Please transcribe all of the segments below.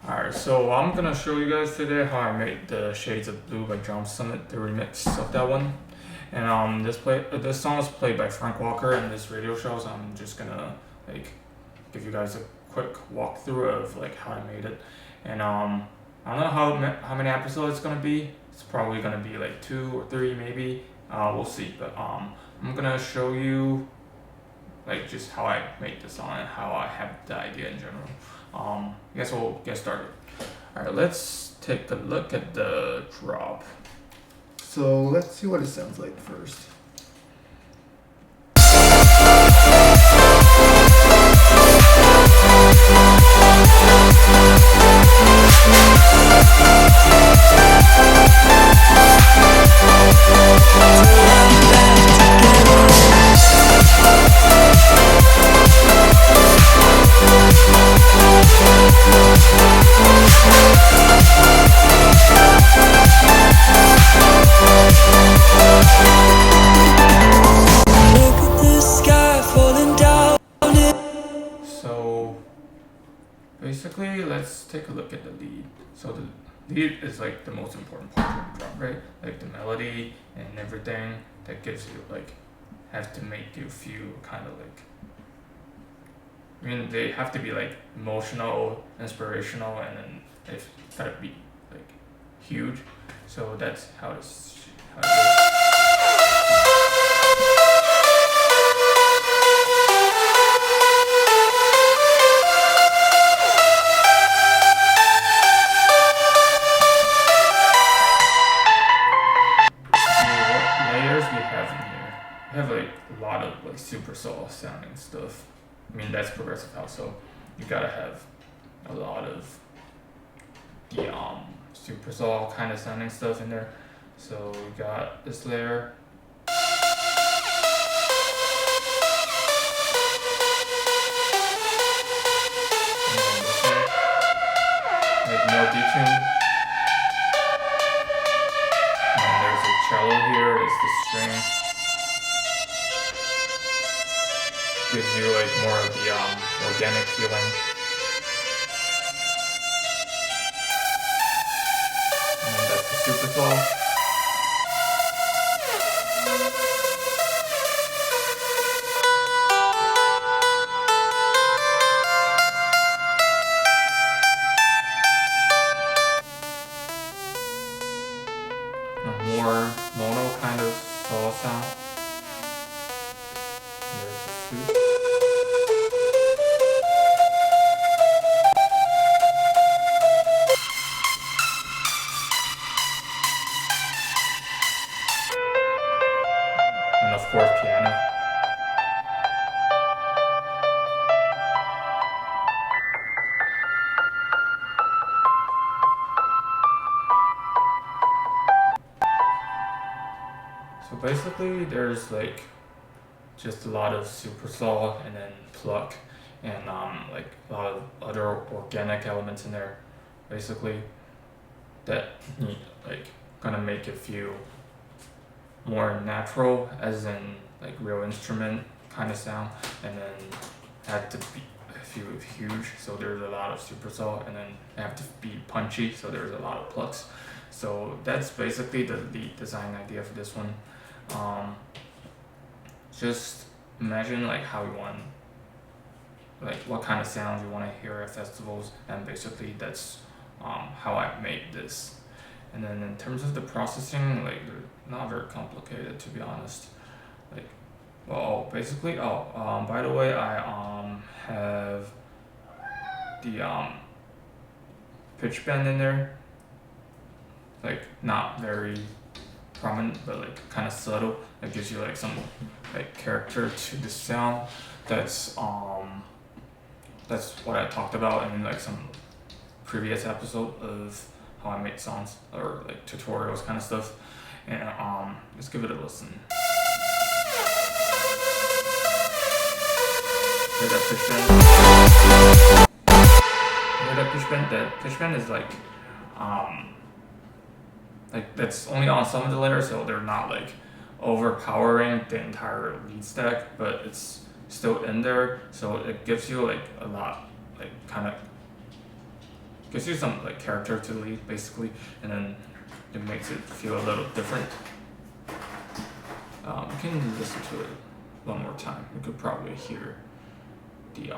Alright, so I'm gonna show you guys today how I made the Shades of Blue by Drum Summit, the remix of that one. And this song is played by Frank Walker in this radio show, so I'm just gonna like give you guys a quick walkthrough of like how I made it. And I don't know how many episodes it's gonna be. It's probably gonna be like 2 or 3 maybe. We'll see. But I'm gonna show you like just how I made the song and how I have the idea in general. I guess we'll get started. Alright, let's take a look at the drop. So let's see what it sounds like first. Basically, let's take a look at the lead. So the lead is like the most important part of the drum, right? Like the melody and everything that gives you like, have to make you feel kind of like, I mean, they have to be like emotional, inspirational, and then they've gotta be like huge. So that's how it is. Have like a lot of like super soul sounding stuff. I mean that's progressive house, so you gotta have a lot of the super soul kind of sounding stuff in there. So we got this layer. Like more detune. And there's a cello here, it's the string. Gives you like more of the organic feeling. And that's the super soul. A more mono kind of solo sound. There's the two. And of course piano. So basically there's like just a lot of super soul and then pluck and like a lot of other organic elements in there basically that like gonna make it feel more natural, as in like real instrument kind of sound, and then had to be feel huge, so there's a lot of super soul, and then they have to be punchy, so there's a lot of plucks. So that's basically the lead design idea for this one. Just imagine like how you want, like what kind of sounds you want to hear at festivals, and basically that's how I made this. And then in terms of the processing, like they're not very complicated, to be honest. Like, well, basically, by the way, I have the pitch bend in there. Like not very prominent, but like kind of subtle. It gives you like some like character to the sound. That's what I talked about in like some previous episode of how I make songs or like tutorials kind of stuff. And let's give it a listen. Hear that pitch bend? Hear that pitch bend? That pitch bend is like that's only on some of the layers, so they're not like overpowering the entire lead stack, but it's still in there, so it gives you like a lot, like kind of gives you some like character to the lead basically, and then it makes it feel a little different. You can listen to it one more time. You could probably hear the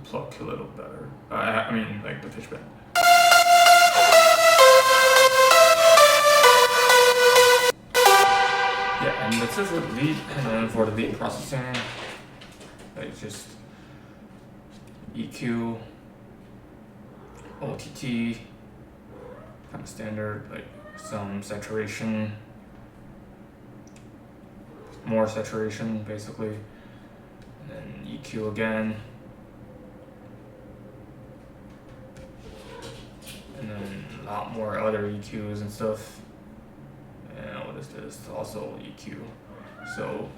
pluck a little better. I mean like the pitch bend. Yeah, and that's it for the lead. And then for the lead processing, like just EQ, OTT, kind of standard, like some saturation, more saturation basically, and then EQ again, and then a lot more other EQs and stuff. And what is this? Also EQ. So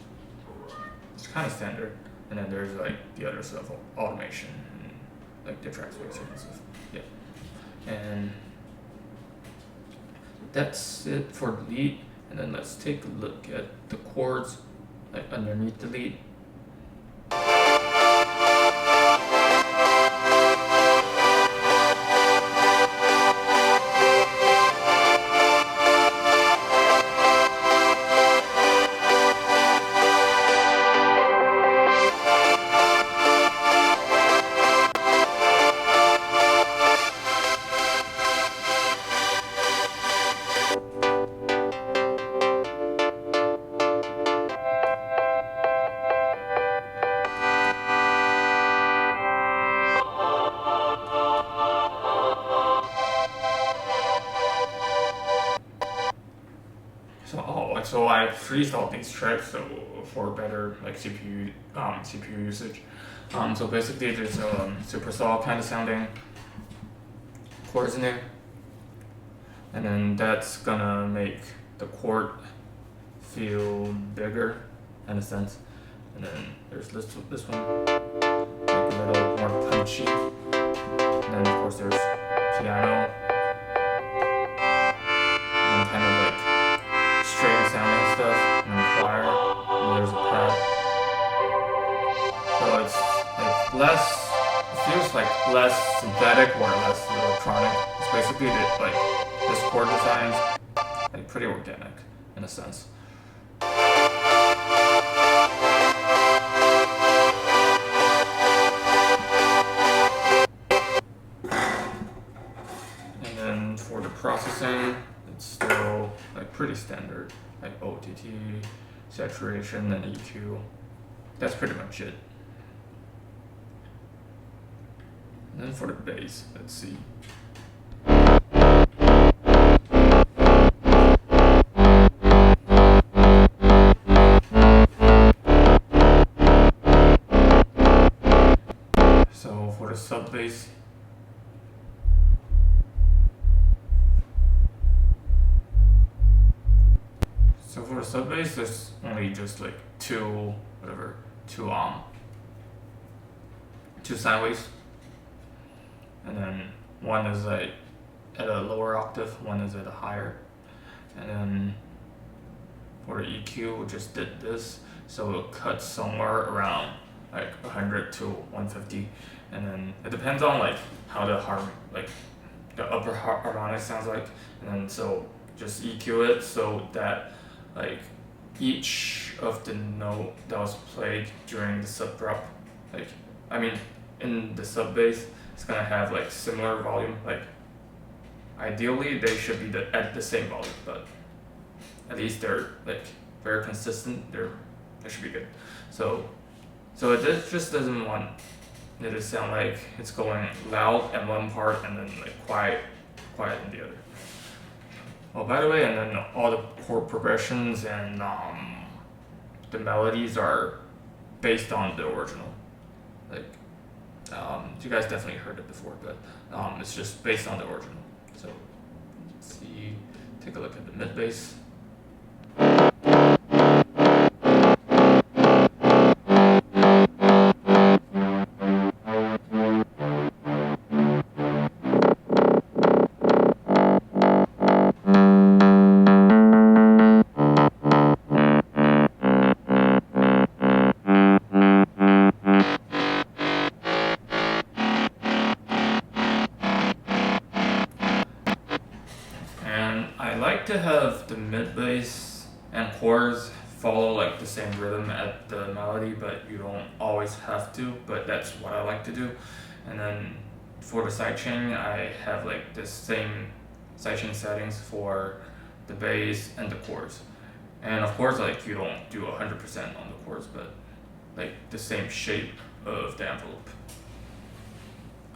it's kind of standard. And then there's like the other stuff, automation, and like the track spacing and stuff. Yeah. And that's it for the lead. And then let's take a look at the chords like underneath the lead. So I freestyled these tracks so for better like CPU usage. So basically there's supersaw kind of sounding chords in there, and then that's gonna make the chord feel bigger in a sense. And then there's this one, like a little more punchy. And then of course there's piano, and then kind of like string sounding stuff, and then choir, and there's a pad. So it's like less, it feels like less synthetic or less electronic. It's basically like this chord design's like pretty organic in a sense. And then for the processing, it's still like pretty standard, like OTT, saturation, and EQ. That's pretty much it. And then for the bass, let's see. So for the sub bass, there's only just like two sine waves, and then one is like at a lower octave, one is at a higher. And then for the EQ, we just did this, so it cuts somewhere around like 100 to 150, and then it depends on like how the upper harmonic sounds like, and then so just EQ it so that like each of the note that was played during the sub drop, like I mean in the sub bass, it's gonna have like similar volume. Like ideally they should be at the same volume, but at least they're like very consistent. They should be good. So it just doesn't want it to sound like it's going loud in one part and then like quiet in the other. Oh, by the way, and then all the chord progressions and the melodies are based on the original. Like, you guys definitely heard it before, but it's just based on the original. So, let's see, take a look at the mid bass. to have the mid bass and chords follow like the same rhythm at the melody, but you don't always have to, but that's what I like to do. And then for the sidechain, I have like the same sidechain settings for the bass and the chords. And of course, like you don't do 100% on the chords, but like the same shape of the envelope.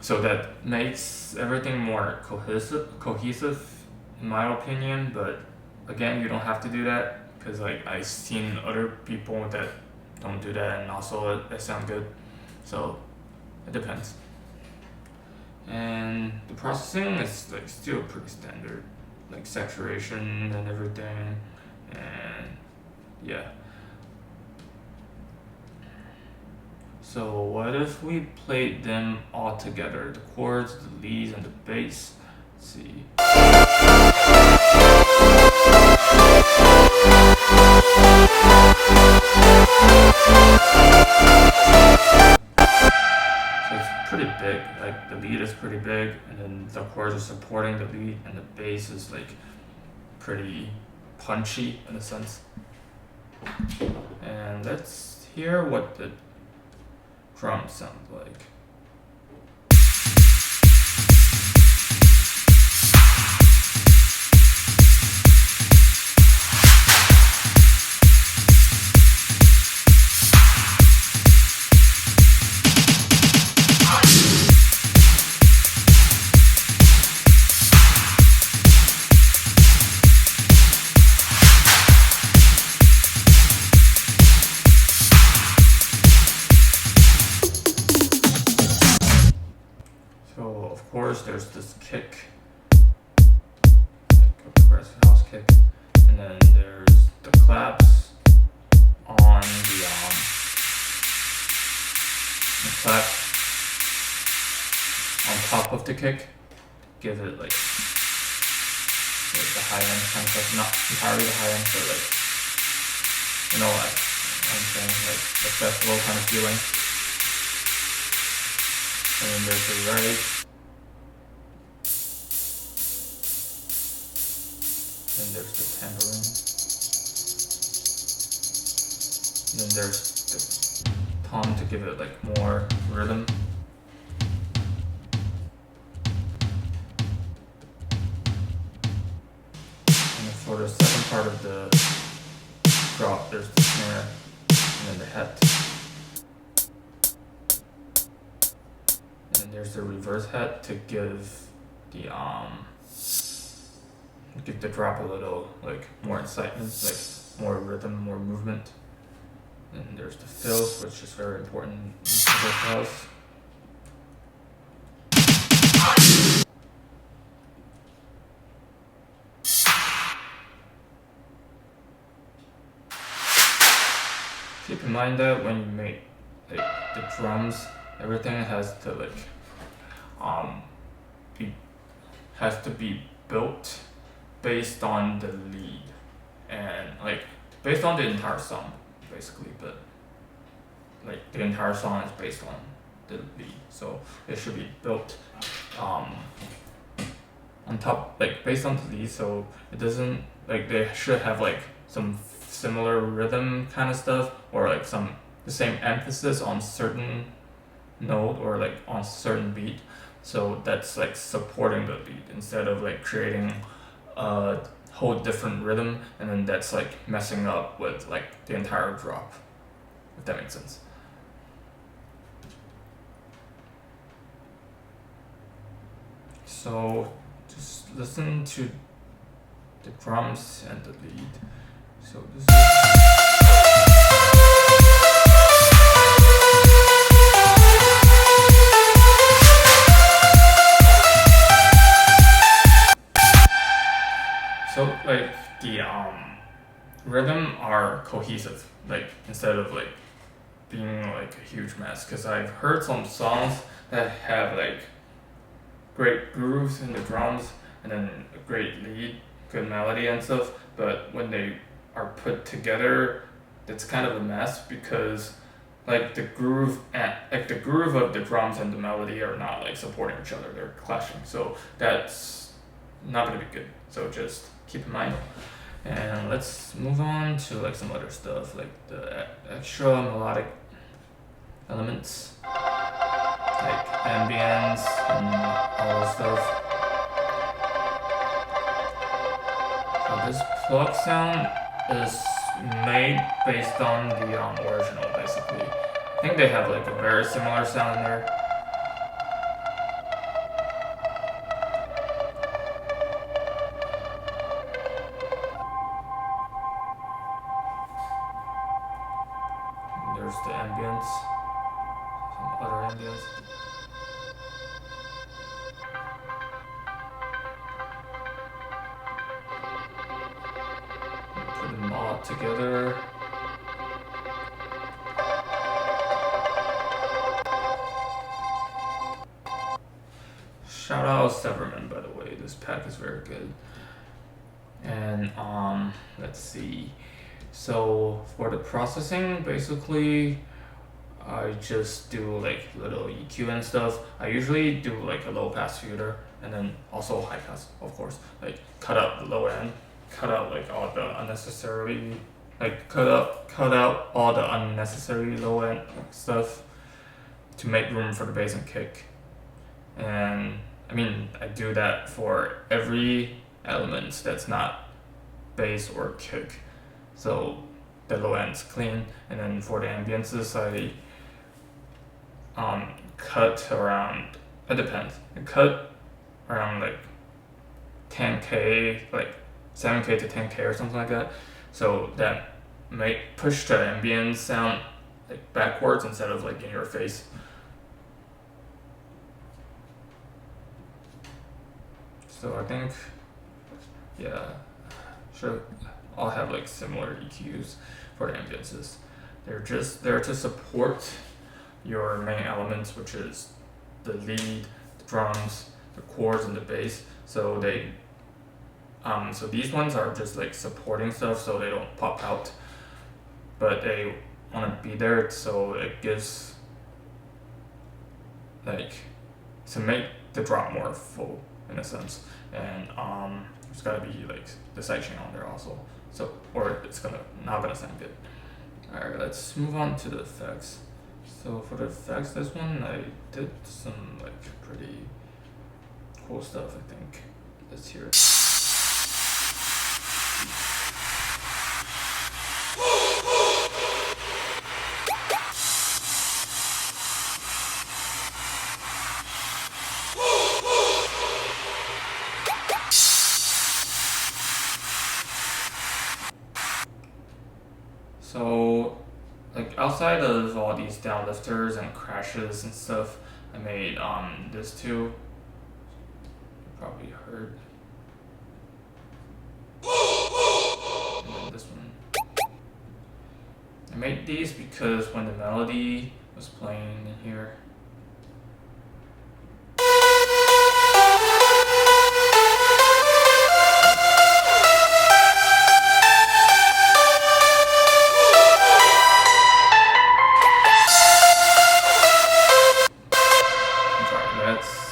So that makes everything more cohesive in my opinion, but again, you don't have to do that because like I've seen other people that don't do that and also it sound good. So it depends. And the processing is like still pretty standard, like saturation and everything, and yeah. So what if we played them all together? The chords, the leads, and the bass. Let's see. So it's pretty big, like the lead is pretty big, and then the chords are supporting the lead, and the bass is like pretty punchy in a sense. And let's hear what the drums sound like. So of course there's this kick, like a progressive house kick, and then there's the claps on the claps on top of the kick, give it like the high end kind of stuff, not entirely the high end, but like you know what I'm saying, like the festival kind of feeling. And then there's the right, and there's the tambourine, and then there's the tom to give it like more rhythm. And then for the second part of the drop, there's the snare, and then the hat. And there's the reverse hat to give the drop a little like more excitement, like more rhythm, more movement. And there's the fills, which is very important in progressive house. Keep in mind that when you make like the drums, everything has to like be built based on the lead and like based on the entire song basically, but like the entire song is based on the lead, so it should be built on top, like based on the lead, so it doesn't like they should have like some similar rhythm kind of stuff, or like the same emphasis on certain note or like on certain beat, so that's like supporting the lead instead of like creating a whole different rhythm and then that's like messing up with like the entire drop, if that makes sense. So just listen to the drums and the lead. So this So like the rhythm are cohesive, like instead of like being like a huge mess. Cause I've heard some songs that have like great grooves in the drums and then a great lead, good melody and stuff. But when they are put together, it's kind of a mess because like the groove of the drums and the melody are not like supporting each other; they're clashing. So that's not gonna be good. So just keep in mind. And let's move on to like some other stuff, like the extra melodic elements, like ambience and all this stuff. So this plug sound is made based on the original, basically. I think they have like a very similar sound in there. There's the ambience, some other ambience. Put them all together. Shout out Severman, by the way. This pack is very good. And let's see. So for the processing, basically, I just do like little EQ and stuff. I usually do like a low pass filter and then also high pass, of course. Like cut out the low end, cut out like all the unnecessary, like cut out all the unnecessary low end stuff to make room for the bass and kick. And I mean, I do that for every element that's not bass or kick. So the low end's clean, and then for the ambiences, I cut around. It depends. I cut around like 10k, like 7k to 10k or something like that. So that may push the ambient sound like backwards instead of like in your face. So I think, yeah, sure. I'll have like similar EQs for the ambiences. They're just there to support your main elements, which is the lead, the drums, the chords, and the bass. So so these ones are just like supporting stuff, so they don't pop out, but they want to be there, so it gives like to make the drop more full in a sense. And there's gotta be like the sidechain on there also. So, or it's not gonna sound good. Alright, let's move on to the effects. So for the effects, this one I did some like pretty cool stuff, I think. Let's hear it. So, like outside of all these downlifters and crashes and stuff, I made this too. You probably heard. And then this one. I made these because when the melody was playing in here,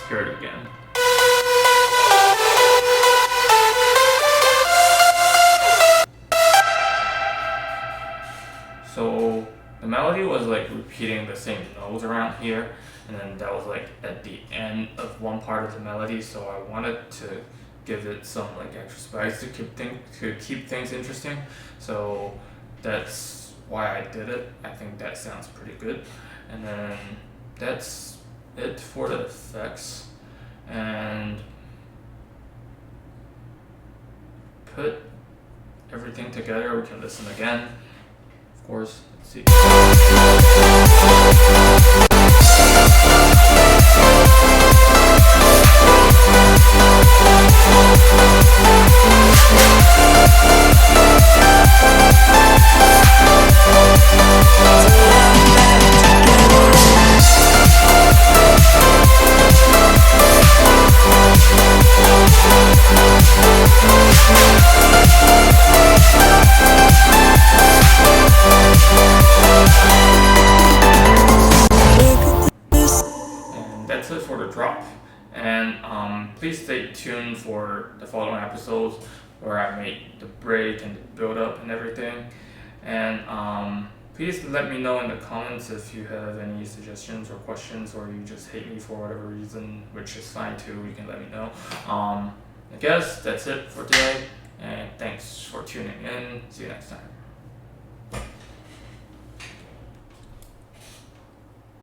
hear it again. So the melody was like repeating the same notes around here, and then that was like at the end of one part of the melody. So I wanted to give it some like extra spice to keep things interesting. So that's why I did it. I think that sounds pretty good. And then that's it for the effects. And put everything together. We can listen again, of course. Let's see. And please stay tuned for the following episodes where I make the break and the build up and everything. And please let me know in the comments if you have any suggestions or questions, or you just hate me for whatever reason, which is fine too. You can let me know. I guess that's it for today, and thanks for tuning in. See you next time.